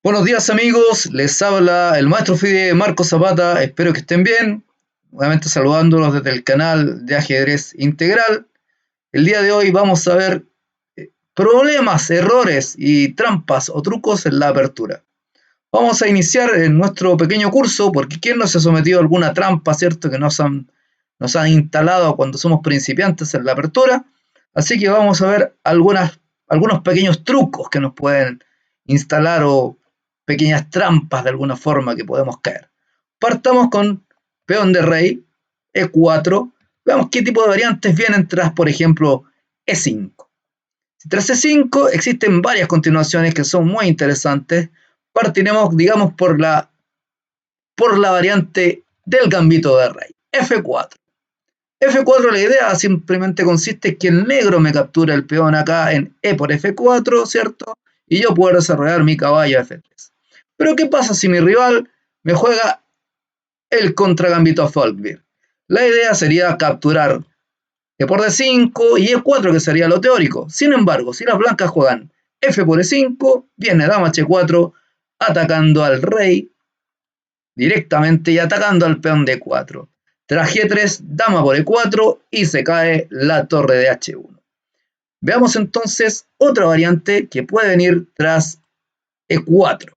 Buenos días amigos, les habla el maestro FIDE Marco Zapata, espero que estén bien, nuevamente saludándolos desde el canal de ajedrez integral. El día de hoy vamos a ver problemas, errores y trampas o trucos en la apertura. Vamos a iniciar en nuestro pequeño curso, porque ¿quién no se ha sometido a alguna trampa, cierto, que nos han instalado cuando somos principiantes en la apertura? Así que vamos a ver algunos pequeños trucos que nos pueden instalar o pequeñas trampas de alguna forma que podemos caer. Partamos con peón de rey, E4. Veamos qué tipo de variantes vienen tras, por ejemplo, E5. Tras E5 existen varias continuaciones que son muy interesantes. Partiremos, digamos, por la variante del gambito de rey, F4. F4, la idea simplemente consiste en que el negro me captura el peón acá en E por F4, ¿cierto? Y yo puedo desarrollar mi caballo a F3. Pero ¿qué pasa si mi rival me juega el contragambito a Folkbeer? La idea sería capturar E por D5 y E4, que sería lo teórico. Sin embargo, si las blancas juegan F por E5, viene dama H4 atacando al rey directamente y atacando al peón de E4. Tras G3, dama por E4 y se cae la torre de H1. Veamos entonces otra variante que puede venir tras E4.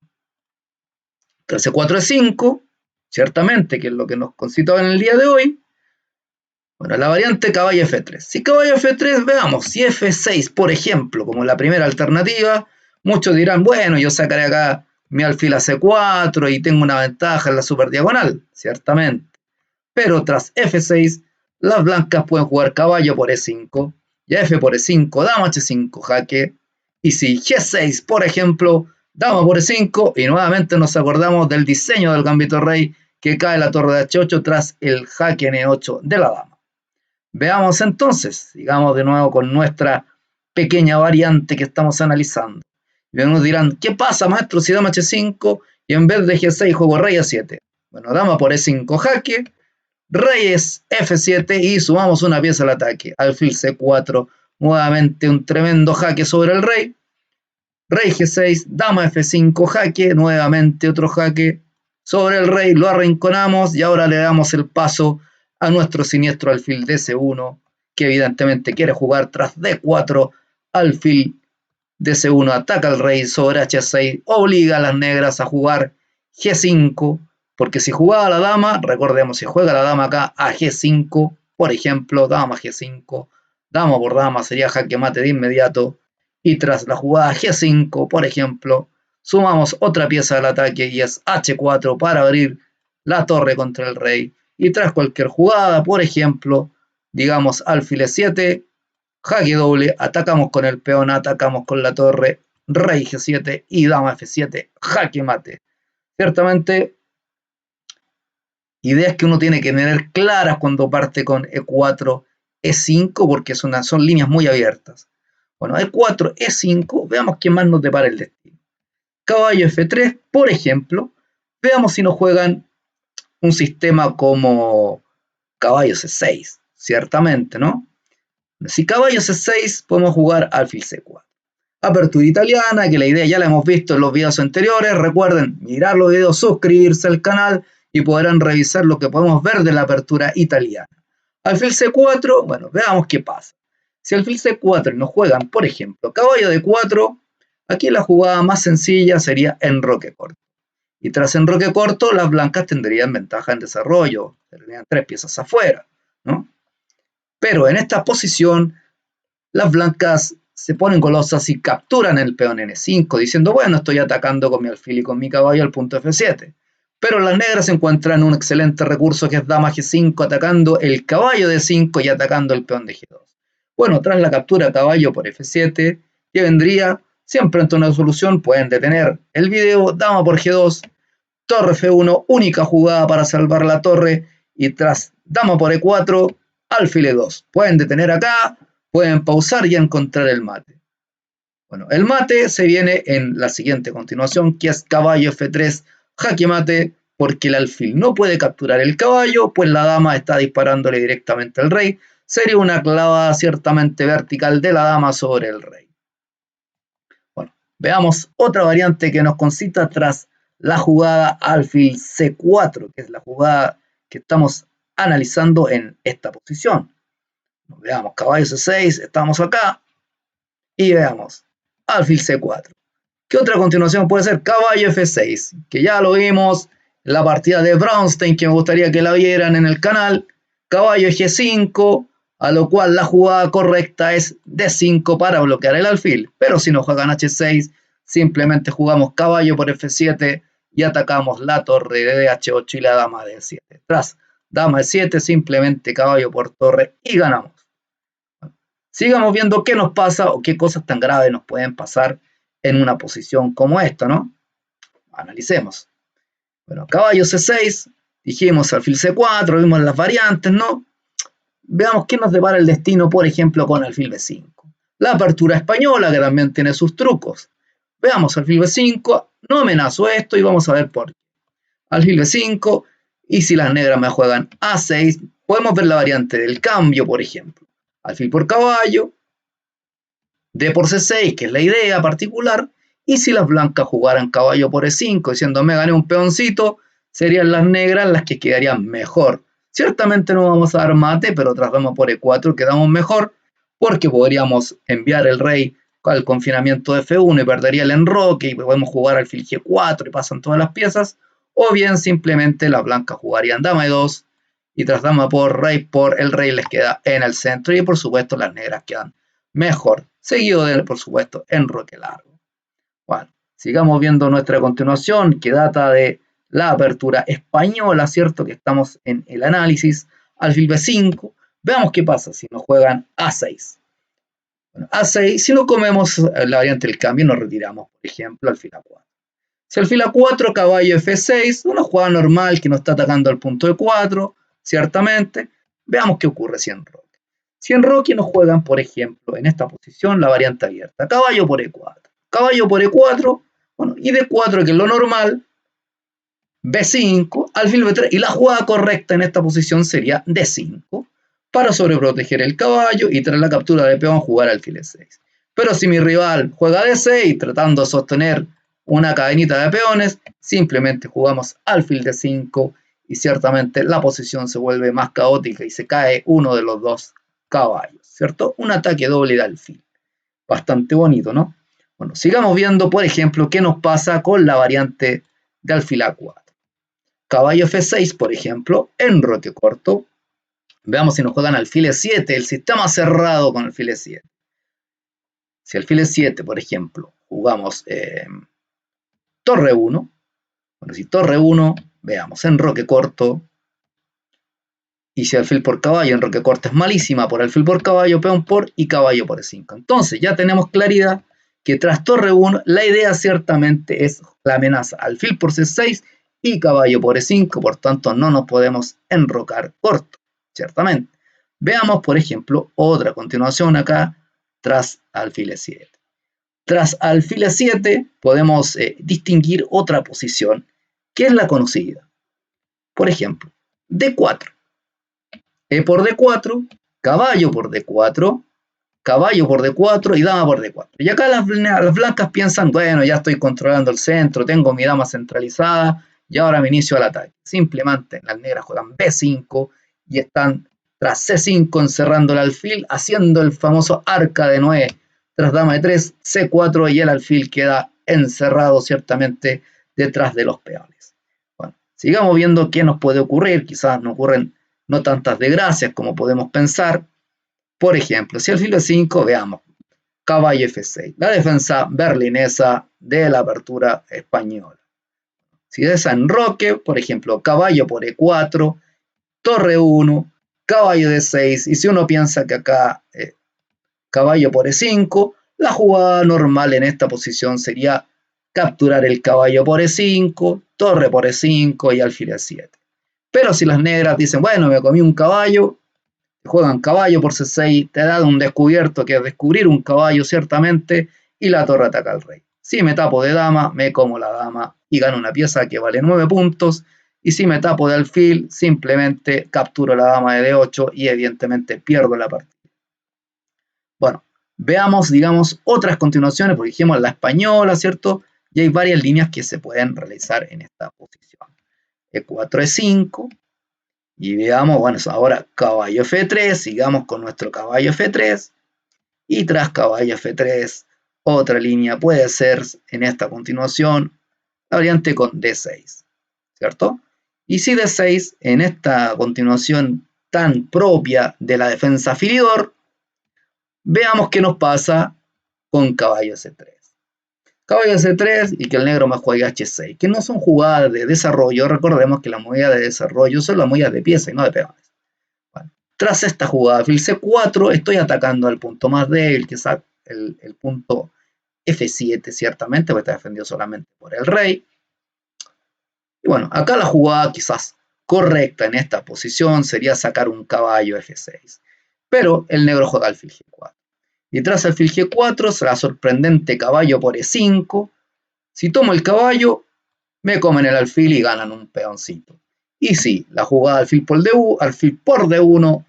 Tras E4 E5, ciertamente, que es lo que nos concitaba en el día de hoy. Bueno, la variante caballo F3. Si caballo F3, veamos, si F6, por ejemplo, como la primera alternativa, muchos dirán, bueno, yo sacaré acá mi alfil a C4 y tengo una ventaja en la superdiagonal, ciertamente. Pero tras F6, las blancas pueden jugar caballo por E5, y a F por E5, dama H5, jaque. Y si G6, por ejemplo, dama por E5, y nuevamente nos acordamos del diseño del gambito rey, que cae la torre de H8 tras el jaque N8 de la dama. Veamos entonces, sigamos de nuevo con nuestra pequeña variante que estamos analizando. Y algunos dirán, ¿qué pasa, maestro, si dama H5 y en vez de G6 juego rey A7? Bueno, dama por E5 jaque, rey es F7 y sumamos una pieza al ataque. Alfil C4, nuevamente un tremendo jaque sobre el rey. Rey G6, dama F5 jaque, nuevamente otro jaque sobre el rey, lo arrinconamos y ahora le damos el paso a nuestro siniestro alfil DC1, que evidentemente quiere jugar tras D4, alfil DC1 ataca al rey sobre H6, obliga a las negras a jugar G5, porque si jugaba la dama, recordemos, si juega la dama acá a G5, por ejemplo, dama G5, dama por dama sería jaque mate de inmediato, y tras la jugada G5, por ejemplo, sumamos otra pieza del ataque y es H4 para abrir la torre contra el rey. Y tras cualquier jugada, por ejemplo, digamos alfil E7, jaque doble, atacamos con el peón, atacamos con la torre, rey G7 y dama F7, jaque mate. Ciertamente, ideas que uno tiene que tener claras cuando parte con E4, E5, porque son líneas muy abiertas. Bueno, E4, E5, veamos qué más nos depara el destino. Caballo F3, por ejemplo, veamos si nos juegan un sistema como caballo C6, ciertamente, ¿no? Si caballo C6, podemos jugar alfil C4. Apertura italiana, que la idea ya la hemos visto en los videos anteriores. Recuerden mirar los videos, suscribirse al canal y podrán revisar lo que podemos ver de la apertura italiana. Alfil C4, bueno, veamos qué pasa. Si alfil C4 nos juegan, por ejemplo, caballo D4, aquí la jugada más sencilla sería enroque corto. Y tras enroque corto, las blancas tendrían ventaja en desarrollo, tendrían 3 piezas afuera, ¿no? Pero en esta posición, las blancas se ponen golosas y capturan el peón N5, diciendo, bueno, estoy atacando con mi alfil y con mi caballo al punto F7. Pero las negras encuentran un excelente recurso que es dama G5 atacando el caballo D5 y atacando el peón de G2. Bueno, tras la captura caballo por F7, que vendría siempre ante una solución, pueden detener el video, dama por G2, torre F1, única jugada para salvar la torre, y tras dama por E4, alfil E2. Pueden detener acá, pueden pausar y encontrar el mate. Bueno, el mate se viene en la siguiente continuación, que es caballo F3, jaque mate, porque el alfil no puede capturar el caballo, pues la dama está disparándole directamente al rey. Sería una clavada ciertamente vertical de la dama sobre el rey. Bueno, Veamos otra variante que nos concita tras la jugada alfil C4, que es la jugada que estamos analizando en esta posición. Veamos, caballo C6, estamos acá, y veamos, alfil C4. ¿Qué otra continuación puede ser? Caballo F6, que ya lo vimos en la partida de Braunstein, que me gustaría que la vieran en el canal. Caballo G5, a lo cual la jugada correcta es D5 para bloquear el alfil. Pero si no juegan H6, simplemente jugamos caballo por F7 y atacamos la torre de H8 y la dama de D7. Tras dama de 7, simplemente caballo por torre y ganamos. Sigamos viendo qué nos pasa o qué cosas tan graves nos pueden pasar en una posición como esta, ¿no? Analicemos. Bueno, caballo C6, dijimos alfil C4, vimos las variantes, ¿no? Veamos qué nos depara el destino, por ejemplo, con alfil B5. La apertura española, que también tiene sus trucos. Veamos alfil B5, no amenazo esto y vamos a ver por qué. Alfil B5, y si las negras me juegan A6, podemos ver la variante del cambio, por ejemplo. Alfil por caballo, D por C6, que es la idea particular, y si las blancas jugaran caballo por E5, diciendo me gané un peoncito, serían las negras las que quedarían mejor. Ciertamente no vamos a dar mate, pero tras dama por E4 quedamos mejor, porque podríamos enviar el rey al confinamiento de F1 y perdería el enroque, y podemos jugar alfil G4 y pasan todas las piezas, o bien simplemente las blancas jugarían dama E2, y tras dama por el rey les queda en el centro, y por supuesto las negras quedan mejor, seguido de, por supuesto, enroque largo. Bueno, sigamos viendo nuestra continuación, que data de la apertura española, ¿cierto? Que estamos en el análisis, alfil B5, veamos qué pasa si nos juegan A6. Bueno, A6, si no comemos la variante del cambio, nos retiramos, por ejemplo, alfil A4. Si alfil A4, caballo F6, una jugada normal que nos está atacando al punto de 4, ciertamente, veamos qué ocurre si enroque. Si enroque nos juegan, por ejemplo, en esta posición la variante abierta, caballo por E4. Caballo por E4, bueno, y D4, que es lo normal, B5, alfil B3, y la jugada correcta en esta posición sería D5, para sobreproteger el caballo y tras la captura de peón jugar alfil E6. Pero si mi rival juega D6, tratando de sostener una cadenita de peones, simplemente jugamos alfil D5 y ciertamente la posición se vuelve más caótica y se cae uno de los dos caballos, ¿cierto? Un ataque doble de alfil. Bastante bonito, ¿no? Bueno, sigamos viendo, por ejemplo, qué nos pasa con la variante de alfil A4. Caballo F6, por ejemplo, enroque corto. Veamos si nos juegan alfil E7, el sistema cerrado con alfil E7. Si alfil E7, por ejemplo, jugamos torre 1. Bueno, si torre 1, veamos, enroque corto. Y si alfil por caballo, enroque corto es malísima, por alfil por caballo, peón por y caballo por E5. Entonces ya tenemos claridad que tras torre 1, la idea ciertamente es la amenaza alfil por C6 y caballo por E5, por tanto no nos podemos enrocar corto, ciertamente. Veamos, por ejemplo, otra continuación acá, tras alfil E7. Tras alfil E7 podemos distinguir otra posición, que es la conocida. Por ejemplo, D4. E por D4, caballo por D4, caballo por D4 y dama por D4. Y acá las blancas piensan, bueno, ya estoy controlando el centro, tengo mi dama centralizada y ahora me inicio al ataque. Simplemente las negras juegan B5 y están tras C5 encerrando el alfil, haciendo el famoso arca de Noé. Tras dama de 3, C4 y el alfil queda encerrado ciertamente detrás de los peones. Bueno, sigamos viendo qué nos puede ocurrir. Quizás nos ocurren no tantas desgracias como podemos pensar. Por ejemplo, si alfil B5, veamos, caballo F6, la defensa berlinesa de la apertura española. Si es enroque, por ejemplo, caballo por E4, torre 1, caballo D6, y si uno piensa que acá caballo por E5, la jugada normal en esta posición sería capturar el caballo por E5, torre por E5 y alfil E7. Pero si las negras dicen, bueno, me comí un caballo, juegan caballo por C6, te da un descubierto que es descubrir un caballo ciertamente y la torre ataca al rey. Si me tapo de dama, me como la dama y gano una pieza que vale 9 puntos. Y si me tapo de alfil, simplemente capturo la dama de D8 y evidentemente pierdo la partida. Bueno, Veamos, digamos, otras continuaciones, por ejemplo, la española, ¿cierto? Y hay varias líneas que se pueden realizar en esta posición. E4, E5, y veamos, bueno, ahora caballo F3, sigamos con nuestro caballo F3, y tras caballo F3, otra línea puede ser en esta continuación la variante con D6, ¿cierto? Y si D6 en esta continuación tan propia de la defensa afilidor, veamos qué nos pasa con caballo C3. Caballo C3 y que el negro me juegue H6, que no son jugadas de desarrollo. Recordemos que las movidas de desarrollo son las movidas de pieza y no de peones. Bueno, tras esta jugada fil C4 estoy atacando al punto más débil, que es el punto F7, ciertamente, porque está defendido solamente por el rey. Y bueno, acá la jugada quizás correcta en esta posición sería sacar un caballo F6. Pero el negro juega alfil G4. Y tras alfil G4 será sorprendente caballo por E5. Si tomo el caballo, me comen el alfil y ganan un peoncito. Y sí, la jugada alfil por D1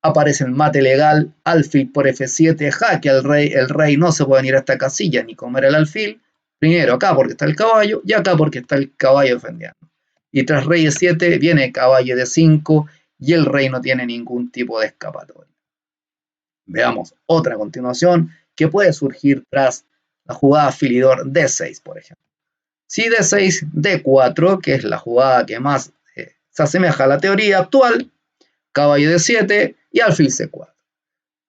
aparece el mate legal, alfil por F7, jaque al rey, el rey no se puede ir a esta casilla ni comer el alfil, primero acá porque está el caballo y acá porque está el caballo defendiendo. Y tras rey E7 viene caballo D5 y el rey no tiene ningún tipo de escapatoria. Veamos otra continuación que puede surgir tras la jugada afilidor D6, por ejemplo. Si D6, D4, que es la jugada que más se asemeja a la teoría actual, caballo D7 y alfil C4.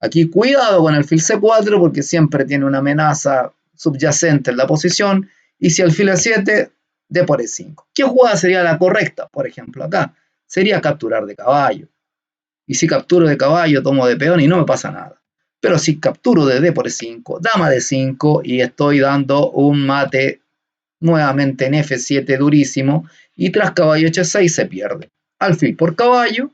Aquí cuidado con alfil C4 porque siempre tiene una amenaza subyacente en la posición. Y si alfil E7, D por E5. ¿Qué jugada sería la correcta? Por ejemplo, acá sería capturar de caballo. Y si capturo de caballo, tomo de peón y no me pasa nada. Pero si capturo de D por E5, dama de 5 y estoy dando un mate nuevamente en F7 durísimo y tras caballo H6 se pierde. Alfil por caballo,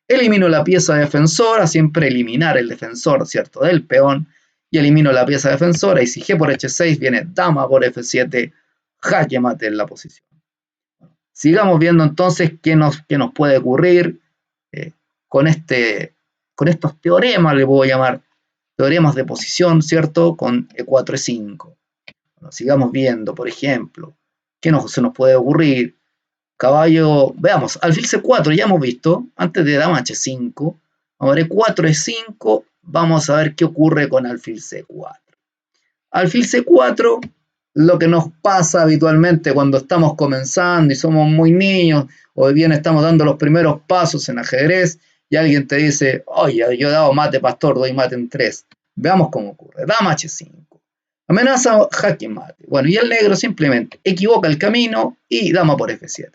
elimino la pieza defensora, siempre eliminar el defensor, ¿cierto? Del peón, y elimino la pieza defensora, y si G por H6 viene dama por F7, jaque mate en la posición. Sigamos viendo entonces qué nos puede ocurrir eh, con estos teoremas, le puedo llamar teoremas de posición, ¿cierto? Con E4, E5. Bueno, sigamos viendo, por ejemplo, qué se nos puede ocurrir. Caballo, veamos, alfil C4 ya hemos visto, antes de dama H5, ahora E4, E5, vamos a ver qué ocurre con alfil C4. Alfil C4, lo que nos pasa habitualmente cuando estamos comenzando y somos muy niños, o bien estamos dando los primeros pasos en ajedrez, y alguien te dice, oye, yo he dado mate pastor, doy mate en 3. Veamos cómo ocurre. Dama H5. Amenaza jaque mate. Bueno, y el negro simplemente equivoca el camino y dama por F7.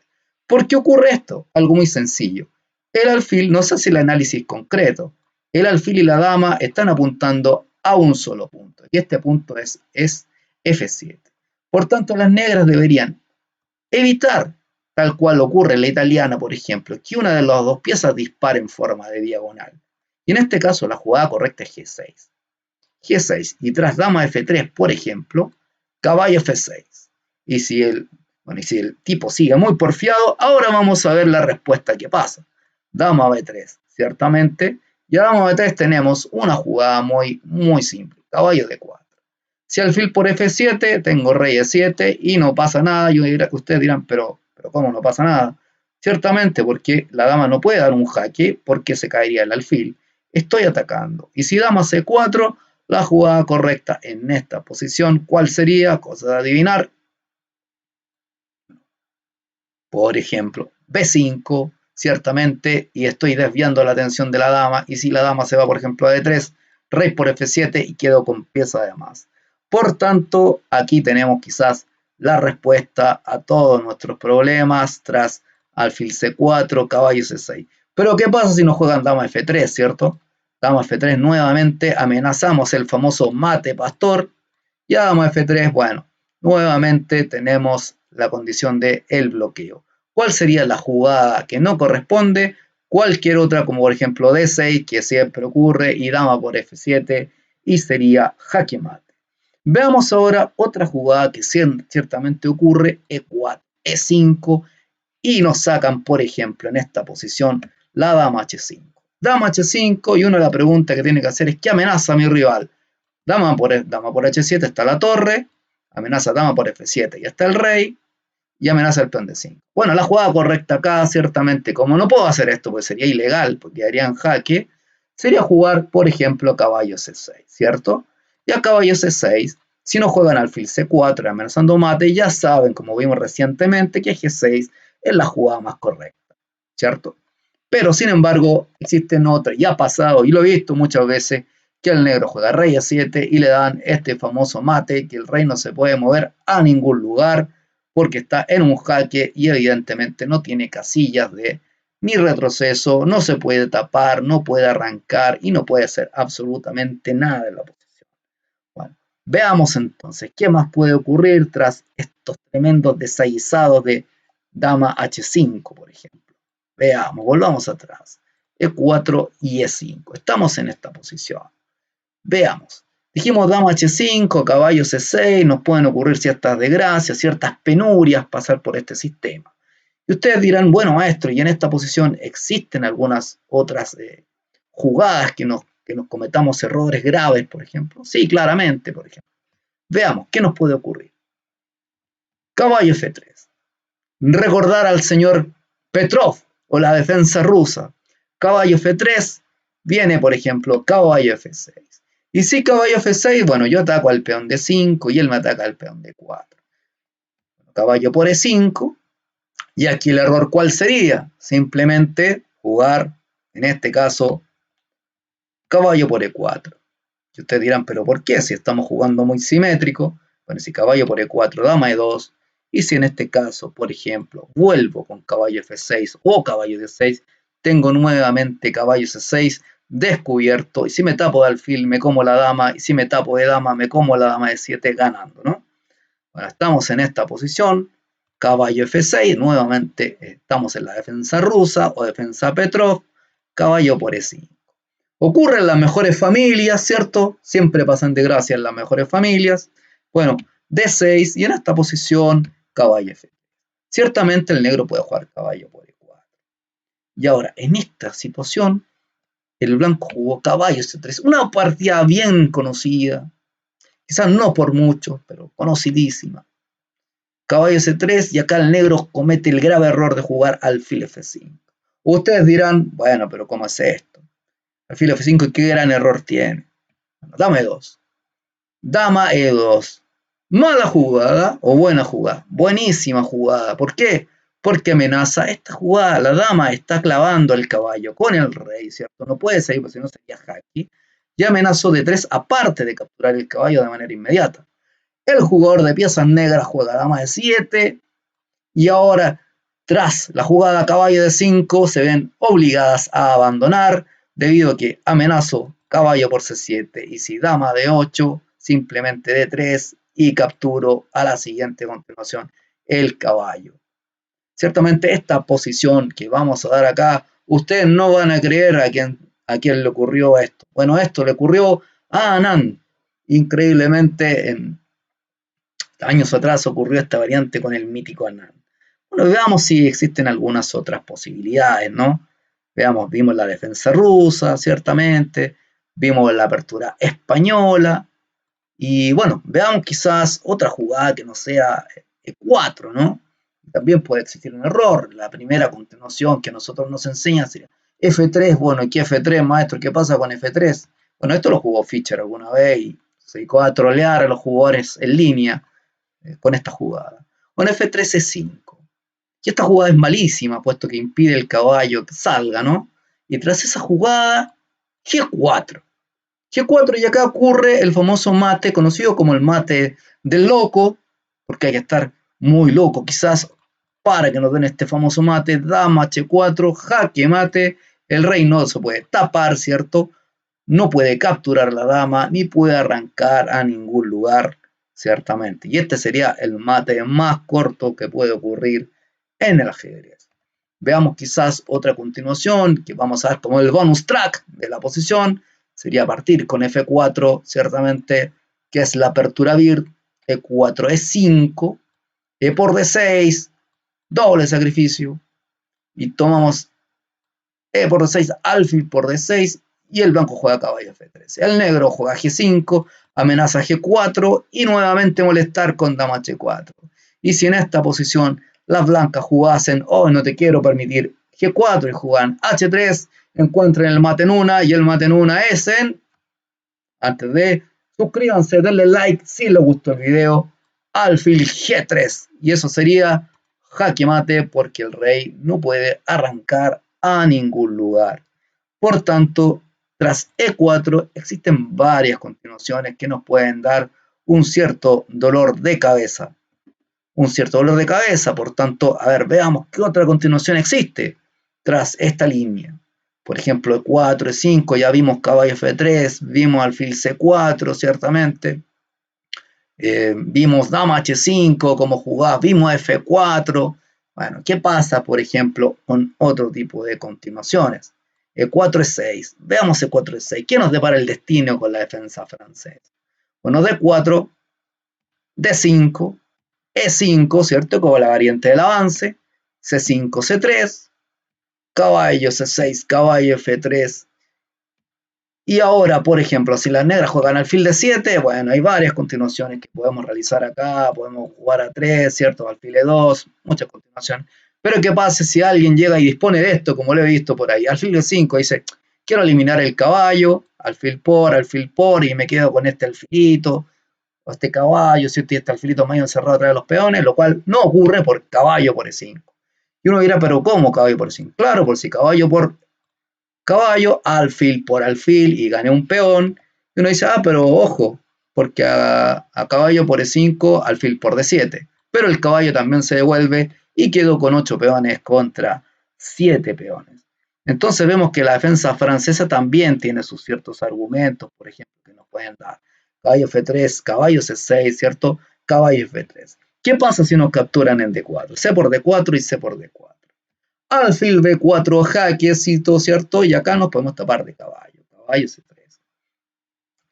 ¿Por qué ocurre esto? Algo muy sencillo. El alfil no se hace el análisis concreto. El alfil y la dama están apuntando a un solo punto. Y este punto es F7. Por tanto, las negras deberían evitar, tal cual ocurre en la italiana, por ejemplo, que una de las dos piezas dispare en forma de diagonal. Y en este caso, la jugada correcta es G6. G6 y tras dama F3, por ejemplo, caballo F6. Y si el tipo sigue muy porfiado, ahora vamos a ver la respuesta que pasa. Dama B3, ciertamente. Y a dama B3 tenemos una jugada muy simple. Caballo D4. Si alfil por F7, tengo rey E7 y no pasa nada. Ustedes dirán, pero ¿cómo no pasa nada? Ciertamente porque la dama no puede dar un jaque porque se caería el alfil. Estoy atacando. Y si dama C4, la jugada correcta en esta posición, ¿cuál sería? Cosa de adivinar. Por ejemplo, B5, ciertamente, y estoy desviando la atención de la dama, y si la dama se va, por ejemplo, a D3, rey por F7 y quedo con pieza de más. Por tanto, aquí tenemos quizás la respuesta a todos nuestros problemas tras alfil C4, caballo C6. Pero ¿qué pasa si nos juegan dama F3, cierto? Dama F3 nuevamente, amenazamos el famoso mate pastor, y a dama F3, bueno, nuevamente tenemos la condición de el bloqueo. ¿Cuál sería la jugada que no corresponde? Cualquier otra, como por ejemplo D6, que siempre ocurre, y dama por F7, y sería jaque mate. Veamos ahora otra jugada que ciertamente ocurre, E4, E5, y nos sacan, por ejemplo, en esta posición, la dama H5. Dama H5, y uno la pregunta que tiene que hacer es, ¿qué amenaza a mi rival? dama por H7 está la torre, amenaza dama por F7, ya está el rey, y amenaza el peón de 5. Bueno, la jugada correcta acá, ciertamente, como no puedo hacer esto, pues sería ilegal, porque quedaría en jaque, sería jugar, por ejemplo, caballo C6, ¿cierto? Y a caballo C6, si no juegan alfil C4 amenazando mate, ya saben, como vimos recientemente, que G6 es la jugada más correcta, ¿cierto? Pero, sin embargo, existen otras, ya ha pasado, y lo he visto muchas veces, que el negro juega rey A7 y le dan este famoso mate, que el rey no se puede mover a ningún lugar, porque está en un jaque y evidentemente no tiene casillas de ni retroceso, no se puede tapar, no puede arrancar y no puede hacer absolutamente nada en la posición. Bueno, veamos entonces qué más puede ocurrir tras estos tremendos desaguisados de dama H5, por ejemplo. Veamos, volvamos atrás. E4 y E5. Estamos en esta posición. Veamos. Dijimos dama H5, caballo C6, nos pueden ocurrir ciertas desgracias, ciertas penurias pasar por este sistema. Y ustedes dirán, bueno maestro, y en esta posición existen algunas otras jugadas que nos cometamos errores graves, por ejemplo. Sí, claramente, por ejemplo. Veamos, ¿qué nos puede ocurrir? Caballo F3. Recordar al señor Petrov o la defensa rusa. Caballo F3, viene por ejemplo caballo F6. Y si caballo F6, bueno, yo ataco al peón de 5 y él me ataca al peón de 4. Caballo por E5. Y aquí el error, ¿cuál sería? Simplemente jugar, en este caso, caballo por E4. Y ustedes dirán, ¿pero por qué? Si estamos jugando muy simétrico. Bueno, si caballo por E4, dama E2. Y si en este caso, por ejemplo, vuelvo con caballo F6 o caballo D6, tengo nuevamente caballo C6 descubierto. Y si me tapo de alfil, me como la dama. Y si me tapo de dama, me como la dama de 7 ganando, ¿no? Bueno, estamos en esta posición. Caballo F6, nuevamente estamos en la defensa rusa o defensa Petrov. Caballo por E5. Ocurre en las mejores familias, ¿cierto? Siempre pasan desgracia en las mejores familias. Bueno, D6 y en esta posición caballo F. Ciertamente el negro puede jugar caballo por E4. Y ahora, en esta situación, el blanco jugó caballo C3. Una partida bien conocida. Quizás no por mucho, pero conocidísima. Caballo C3 y acá el negro comete el grave error de jugar alfil F5. Ustedes dirán, bueno, pero ¿cómo es esto? Alfil F5, ¿qué gran error tiene? Bueno, dama E2. Dama E2. Mala jugada o buena jugada. Buenísima jugada. ¿Por qué? Porque amenaza esta jugada. La dama está clavando al caballo con el rey, ¿cierto? No puede seguir, porque si no sería jaque. Y amenazó de 3, aparte de capturar el caballo de manera inmediata. El jugador de piezas negras juega dama de 7. Y ahora, tras la jugada caballo de 5, se ven obligadas a abandonar debido a que amenazó caballo por C7 y si dama de 8, simplemente de 3 y capturo a la siguiente continuación el caballo. Ciertamente esta posición que vamos a dar acá, ustedes no van a creer a quién le ocurrió esto. Bueno, esto le ocurrió a Anand. Increíblemente, en años atrás ocurrió esta variante con el mítico Anand. Bueno, veamos si existen algunas otras posibilidades, ¿no? Veamos, vimos la defensa rusa, ciertamente, vimos la apertura española, y bueno, veamos quizás otra jugada que no sea E4, ¿no? También puede existir un error. La primera continuación que a nosotros nos enseñan sería F3, bueno, ¿y qué F3, maestro? ¿Qué pasa con F3? Bueno, esto lo jugó Fischer alguna vez y se dedicó a trolear a los jugadores en línea con esta jugada. Bueno, F3 E5. Y esta jugada es malísima, puesto que impide el caballo que salga, ¿no? Y tras esa jugada, G4. G4 y acá ocurre el famoso mate, conocido como el mate del loco, porque hay que estar muy loco quizás para que nos den este famoso mate. Dama H4, jaque mate, el rey no se puede tapar, ¿cierto? No puede capturar la dama, ni puede arrancar a ningún lugar, ciertamente. Y este sería el mate más corto que puede ocurrir en el ajedrez. Veamos quizás otra continuación, que vamos a ver como el bonus track de la posición, sería partir con F4, ciertamente, que es la apertura BIRD, E4, E5, E por D6, doble sacrificio, y tomamos E por D6, alfil por D6, y el blanco juega caballo F3. El negro juega G5, amenaza G4 y nuevamente molestar con dama H4. Y si en esta posición las blancas jugasen, oh, no te quiero permitir G4 y juegan H3, encuentren el mate en una y el mate en una es en... Antes de, suscríbanse, denle like si les gustó el video, alfil G3 y eso sería jaque mate porque el rey no puede arrancar a ningún lugar. Por tanto, tras E4 existen varias continuaciones que nos pueden dar un cierto dolor de cabeza. Por tanto, a ver, veamos qué otra continuación existe tras esta línea. Por ejemplo, E4, E5, ya vimos caballo F3, vimos alfil C4, ciertamente. Vimos dama H5, cómo jugaba, vimos F4. Bueno, ¿qué pasa, por ejemplo, con otro tipo de continuaciones? E4, E6. Veamos E4, E6. ¿Qué nos depara el destino con la defensa francesa? Bueno, D4, D5, E5, ¿cierto? Como la variante del avance. C5, C3. Caballo C6, caballo F3. Y ahora, por ejemplo, si las negras juegan alfil de 7, bueno, hay varias continuaciones que podemos realizar acá, podemos jugar a 3, ¿cierto? Alfil de 2, muchas continuaciones. Pero ¿qué pasa si alguien llega y dispone de esto, como lo he visto por ahí? Alfil de 5 dice, quiero eliminar el caballo, alfil por, y me quedo con este alfilito, o este caballo, ¿cierto? Y este alfilito medio encerrado atrás de los peones, lo cual no ocurre por caballo por E5. Y uno dirá, ¿pero cómo caballo por E5? Claro, por si caballo por caballo, alfil por alfil y gané un peón. Y uno dice, pero ojo, porque a caballo por E5, alfil por D7. Pero el caballo también se devuelve y quedó con 8 peones contra 7 peones. Entonces vemos que la defensa francesa también tiene sus ciertos argumentos, por ejemplo, que nos pueden dar. Caballo F3, caballo C6, ¿cierto? Caballo F3. ¿Qué pasa si nos capturan en D4? C por D4 y C por D4. Alfil B4, jaquecito, ¿cierto? Y acá nos podemos tapar de caballo, caballo C3.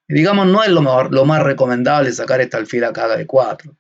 Y digamos, no es lo más recomendable sacar este alfil acá de 4.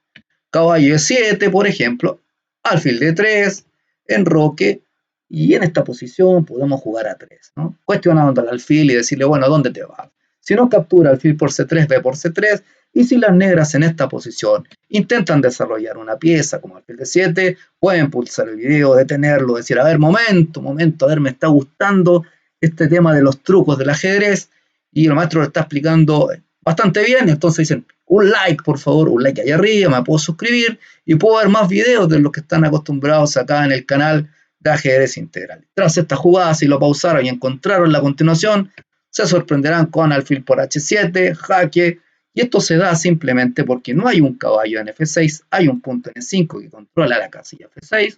Caballo E7, por ejemplo, alfil D3, enroque, y en esta posición podemos jugar a 3, ¿no? Cuestionando al alfil y decirle, bueno, ¿dónde te vas? Si nos captura alfil por C3, B por C3, y si las negras en esta posición intentan desarrollar una pieza como alfil D7, pueden pulsar el video, detenerlo, decir, a ver, momento, a ver, me está gustando este tema de los trucos del ajedrez, y el maestro lo está explicando bastante bien, entonces dicen, un like, por favor, un like ahí arriba, me puedo suscribir y puedo ver más videos de los que están acostumbrados acá en el canal de ajedrez integral. Tras esta jugada, si lo pausaron y encontraron la continuación, se sorprenderán con alfil por H7, jaque, y esto se da simplemente porque no hay un caballo en F6, hay un punto en E5 que controla la casilla F6,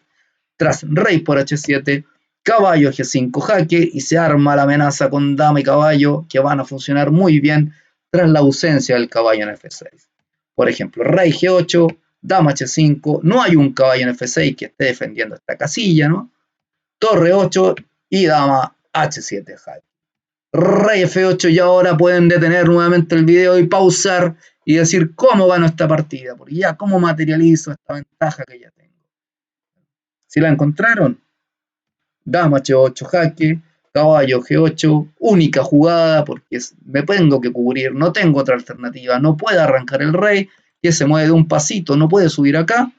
tras rey por H7, caballo G5 jaque, y se arma la amenaza con dama y caballo que van a funcionar muy bien tras la ausencia del caballo en F6. Por ejemplo, rey G8, dama H5, no hay un caballo en F6 que esté defendiendo esta casilla, ¿no? Torre 8 y dama H7 jaque. Rey F8 y ahora pueden detener nuevamente el video y pausar y decir cómo gano esta partida, porque ya cómo materializo esta ventaja que ya tengo. Si la encontraron, dama H8 jaque, caballo G8, única jugada porque me tengo que cubrir, no tengo otra alternativa, no puede arrancar el rey, que se mueve de un pasito, no puede subir acá,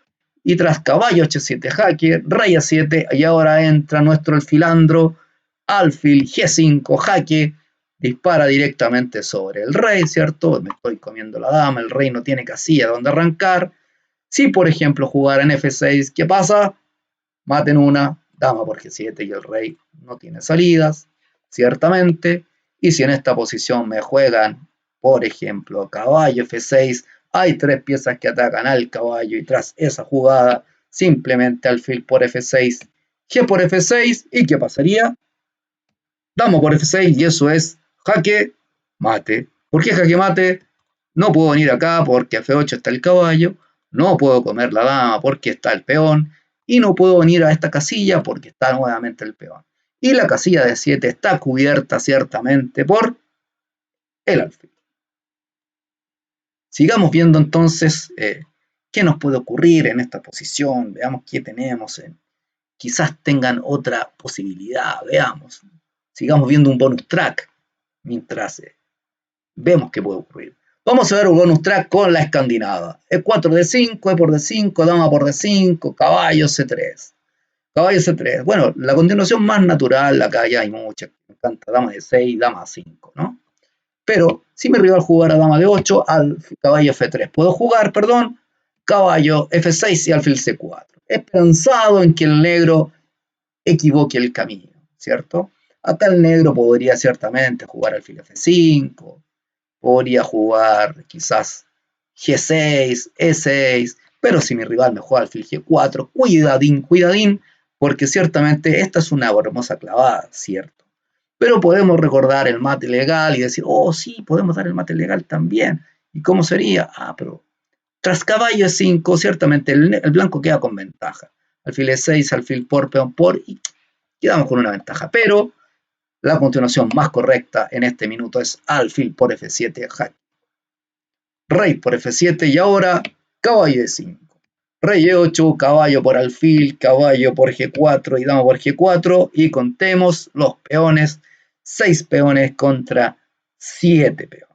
y tras caballo H7 jaque, rey A7, y ahora entra nuestro alfilandro, alfil G5 jaque, dispara directamente sobre el rey, ¿cierto? Me estoy comiendo la dama, el rey no tiene casilla donde arrancar. Si por ejemplo jugara en F6, ¿qué pasa? Maten una, dama por G7 y el rey no tiene salidas, ciertamente. Y si en esta posición me juegan, por ejemplo, caballo F6, hay 3 piezas que atacan al caballo y tras esa jugada, simplemente alfil por F6, G por F6, ¿y qué pasaría? Dama por F6 y eso es jaque mate. ¿Por qué jaque mate? No puedo venir acá porque F8 está el caballo, no puedo comer la dama porque está el peón, y no puedo venir a esta casilla porque está nuevamente el peón. Y la casilla de 7 está cubierta ciertamente por el alfil. Sigamos viendo entonces qué nos puede ocurrir en esta posición, veamos qué tenemos, quizás tengan otra posibilidad, veamos. Sigamos viendo un bonus track. mientras vemos qué puede ocurrir. Vamos a ver un bonus track con la escandinava. E4 D5, E por D5, dama por D5, caballo C3. Caballo C3. Bueno, la continuación más natural, acá ya hay muchas. Me encanta dama D6, dama 5, ¿no? Pero si mi rival jugara dama D8, al caballo F3. Puedo jugar, perdón, caballo F6 y alfil C4. Esperanzado en que el negro equivoque el camino, ¿cierto? Acá el negro podría ciertamente jugar alfil F5, podría jugar quizás G6, E6, pero si mi rival me juega alfil G4, cuidadín, cuidadín, porque ciertamente esta es una hermosa clavada, ¿cierto? Pero podemos recordar el mate legal y decir, oh sí, podemos dar el mate legal también. ¿Y cómo sería? Ah, pero tras caballo E5, ciertamente el blanco queda con ventaja. Alfil E6, alfil por, peón por, y quedamos con una ventaja. Pero la continuación más correcta en este minuto es alfil por F7, jaque. Rey por F7 y ahora caballo E5. Rey E8, caballo por alfil, caballo por G4 y dama por G4. Y contemos los peones, 6 peones contra 7 peones.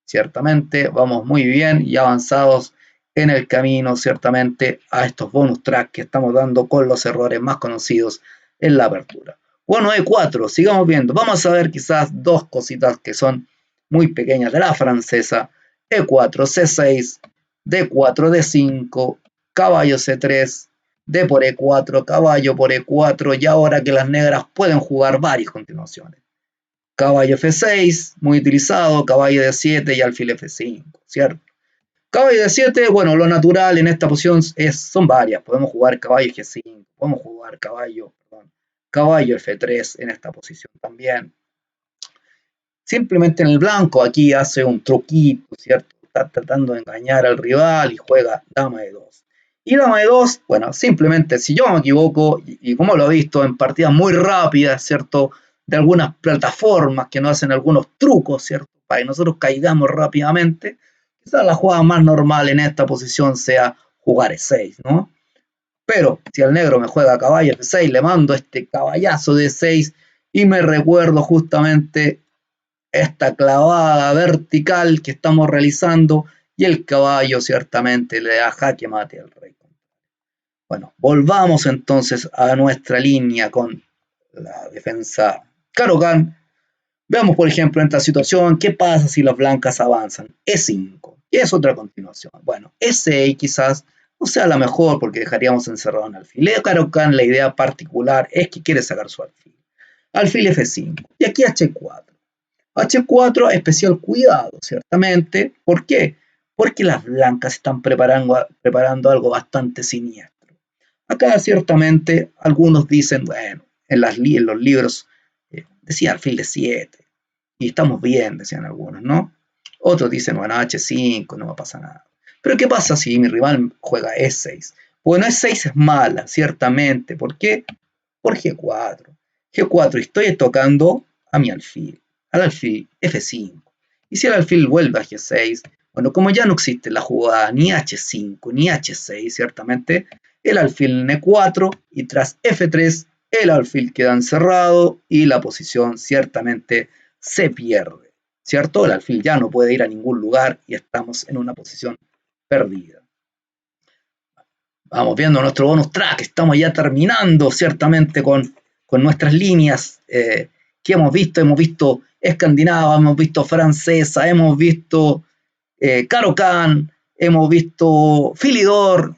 Ciertamente vamos muy bien y avanzados en el camino, ciertamente, a estos bonus tracks que estamos dando con los errores más conocidos en la apertura. Bueno, E4, sigamos viendo. Vamos a ver quizás dos cositas que son muy pequeñas de la francesa. E4, C6, D4, D5, caballo C3, D por E4, caballo por E4, y ahora que las negras pueden jugar varias continuaciones. Caballo F6, muy utilizado, caballo D7 y alfil F5, ¿cierto? Caballo D7, bueno, lo natural en esta posición son varias. Podemos jugar caballo G5, podemos jugar caballo F3 en esta posición también. Simplemente en el blanco aquí hace un truquito, ¿cierto? Está tratando de engañar al rival y juega dama de 2. Y dama de 2, bueno, simplemente si yo me equivoco, y como lo he visto en partidas muy rápidas, ¿cierto? De algunas plataformas que nos hacen algunos trucos, ¿cierto? Para que nosotros caigamos rápidamente, quizás la jugada más normal en esta posición sea jugar E6, ¿no? Pero si el negro me juega caballo F6, le mando este caballazo de 6 y me recuerdo justamente esta clavada vertical que estamos realizando y el caballo ciertamente le da jaque mate al rey. Bueno, volvamos entonces a nuestra línea con la defensa Caro-Kann. Veamos, por ejemplo, en esta situación, ¿qué pasa si las blancas avanzan? E5, y es otra continuación. Bueno, E6 quizás no sea la mejor porque dejaríamos encerrado un alfil. Caro-Kann, la idea particular es que quiere sacar su alfil. Alfil F5, y aquí H4. H4, especial cuidado, ciertamente. ¿Por qué? Porque las blancas están preparando algo bastante siniestro. Acá, ciertamente, algunos dicen, bueno, en los libros decía alfil de 7, y estamos bien, decían algunos, ¿no? Otros dicen, bueno, H5, no va a pasar nada. Pero ¿qué pasa si mi rival juega E6? Bueno, E6 es mala, ciertamente. ¿Por qué? Por G4. G4, estoy tocando a mi alfil, al alfil F5. Y si el alfil vuelve a G6, bueno, como ya no existe la jugada ni H5 ni H6, ciertamente, el alfil N4 y tras F3, el alfil queda encerrado y la posición ciertamente se pierde, ¿cierto? El alfil ya no puede ir a ningún lugar y estamos en una posición perdida. Vamos viendo nuestro bonus track, estamos ya terminando ciertamente con nuestras líneas que hemos visto escandinava, hemos visto francesa, hemos visto Caro-Kann, hemos visto Philidor.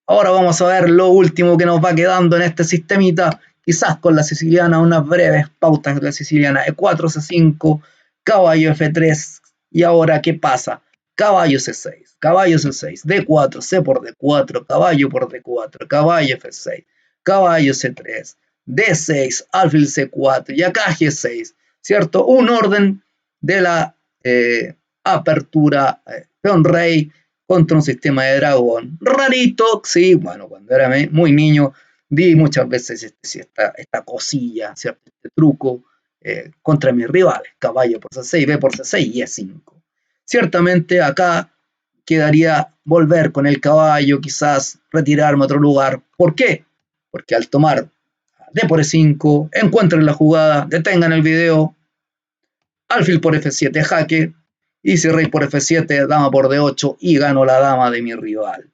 Ahora vamos a ver lo último que nos va quedando en este sistemita, quizás con la siciliana, unas breves pautas de la siciliana, E4, C5, caballo F3, y ahora ¿qué pasa? Caballo C6, caballo C6, D4, C por D4, caballo por D4, caballo F6, caballo C3, D6, alfil C4 y acá G6, ¿cierto? Un orden de la apertura peón rey contra un sistema de dragón. Rarito, sí, bueno, cuando era muy niño vi muchas veces esta cosilla, ¿cierto? Este truco contra mis rivales, caballo por C6, B por C6 y E5. Ciertamente acá quedaría volver con el caballo, quizás retirarme a otro lugar. ¿Por qué? Porque al tomar D por E5, encuentren la jugada, detengan el video, alfil por F7 jaque, y si rey por F7, dama por D8 y gano la dama de mi rival.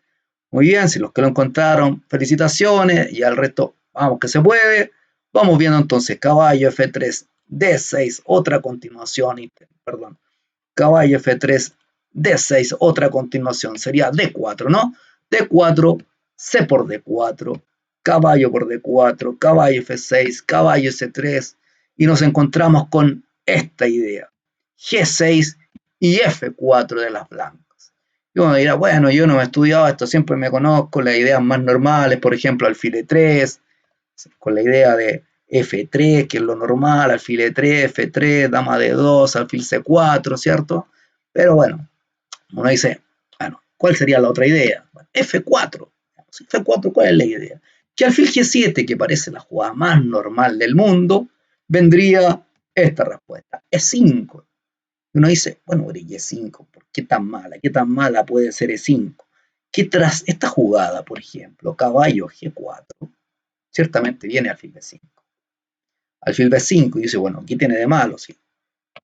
Muy bien, si los que lo encontraron, felicitaciones, y al resto, vamos que se puede. Vamos viendo entonces caballo F3, D6, otra continuación, perdón, caballo F3, D6, otra continuación, sería D4, ¿no? D4, C por D4, caballo por D4, caballo F6, caballo C3, y nos encontramos con esta idea, G6 y F4 de las blancas. Y uno dirá, bueno, yo no he estudiado esto, siempre me conozco las ideas más normales, por ejemplo, alfil E3, con la idea de F3, que es lo normal, alfil E3, F3, dama D2, alfil C4, ¿cierto? Pero bueno, uno dice, bueno, ¿cuál sería la otra idea? Bueno, F4. F4, ¿cuál es la idea? Que alfil G7, que parece la jugada más normal del mundo, vendría esta respuesta, E5. Y uno dice, bueno, pero E5, ¿por qué tan mala? ¿Qué tan mala puede ser E5? Que tras esta jugada, por ejemplo, caballo G4, ciertamente viene alfil B5. Alfil B5 y dice, bueno, ¿qué tiene de malo? Sí.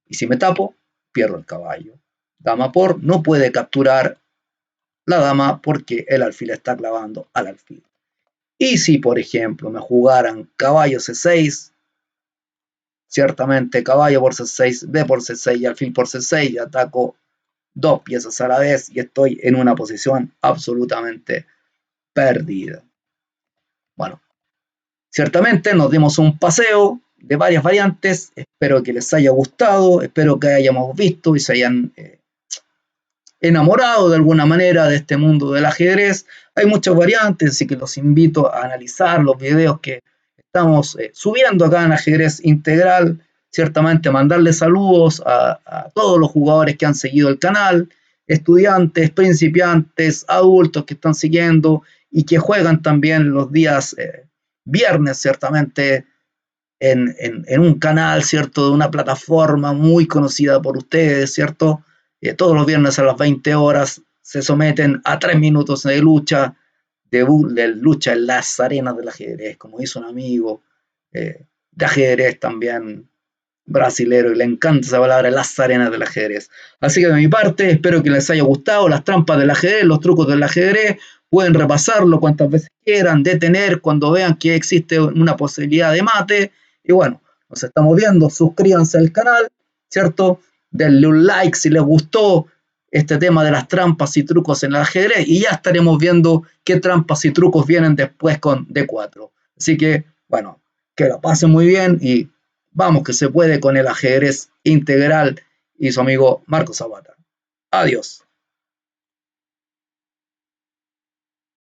Y si me tapo, pierdo el caballo. Dama por no puede capturar la dama porque el alfil está clavando al alfil. Y si, por ejemplo, me jugaran caballo C6, ciertamente caballo por C6, B por C6 y alfil por C6, y ataco dos piezas a la vez y estoy en una posición absolutamente perdida. Bueno, ciertamente nos dimos un paseo de varias variantes, espero que les haya gustado, espero que hayamos visto y se hayan enamorado de alguna manera de este mundo del ajedrez. Hay muchas variantes, así que los invito a analizar los videos que estamos subiendo acá en Ajedrez Integral. Ciertamente mandarle saludos a todos los jugadores que han seguido el canal, estudiantes, principiantes, adultos que están siguiendo y que juegan también los días viernes, ciertamente, en un canal, ¿cierto? De una plataforma muy conocida por ustedes, ¿cierto? Todos los viernes a las 20 horas se someten a 3 minutos de lucha, de lucha en las arenas del ajedrez, como hizo un amigo de ajedrez también brasilero, y le encanta esa palabra, las arenas del ajedrez. Así que de mi parte, espero que les haya gustado las trampas del ajedrez, los trucos del ajedrez. Pueden repasarlo cuantas veces quieran, detener cuando vean que existe una posibilidad de mate. Y bueno, nos estamos viendo, suscríbanse al canal, ¿cierto? Denle un like si les gustó este tema de las trampas y trucos en el ajedrez, y ya estaremos viendo qué trampas y trucos vienen después con D4. Así que, bueno, que lo pasen muy bien y vamos que se puede con el ajedrez integral y su amigo Marco Zapata. Adiós.